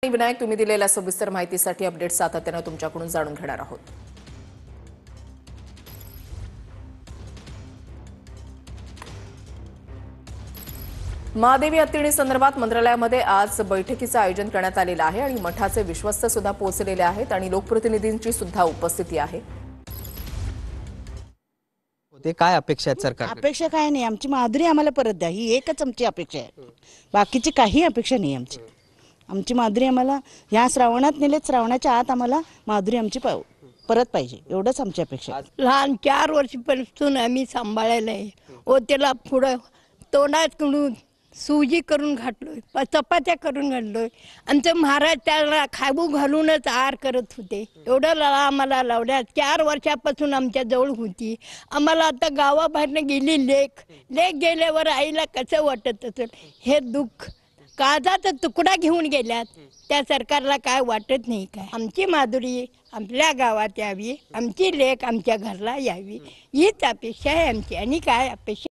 विनायक, तुम्ही दिलेल्या सविस्तर माहितीसाठी अपडेट सातत्याने तुमच्याकडून जाणून घेणार आहोत। महादेवी हत्तीणी संदर्भात मंत्रालयामध्ये आज बैठकीचे आयोजन करण्यात आलेले आहे आणि मठाचे विश्वस्त सुद्धा पोहोचलेले आहेत आणि लोकप्रतिनिधींची सुद्धा उपस्थिती आहे। ते काय अपेक्षा आहेत सरकार? अपेक्षा काय नाही, आमची माधुरी आम्हाला परत द्या, ही एकच आमची अपेक्षा आहे। बाकीची काही अपेक्षा नाही आमची माधुरी आम्हाला या श्रावणात नेले, श्रावणाच्या आत आम्हाला माधुरी आमची परत पाहिजे, एवढंच आमची अपेक्षा आहे। लहान 4 वर्षापासून आम्ही सांभाळायला आहे ओ, त्याला पुढं तोंडाकडून सुजी करून घातलोय, चपात्या करून घातलोय। आमचं महाराज त्याला खाऊ घालूनच आहार करत होते। एवढं आम्हाला लावल्या 4 वर्षापासून आमच्या जवळ होती। आम्हाला आता गावाबाहेरनं गेली लेक गेल्यावर आईला कसं वाटत असेल, हे दुःख काळजाचा तुकडा घेऊन गेल्यात, त्या सरकारला काय वाटत नाही काय? आमची माधुरी आपल्या गावात यावी, आमची लेक आमच्या घरला यावी, हीच अपेक्षा आहे आमची, आणि काय अपेक्षा।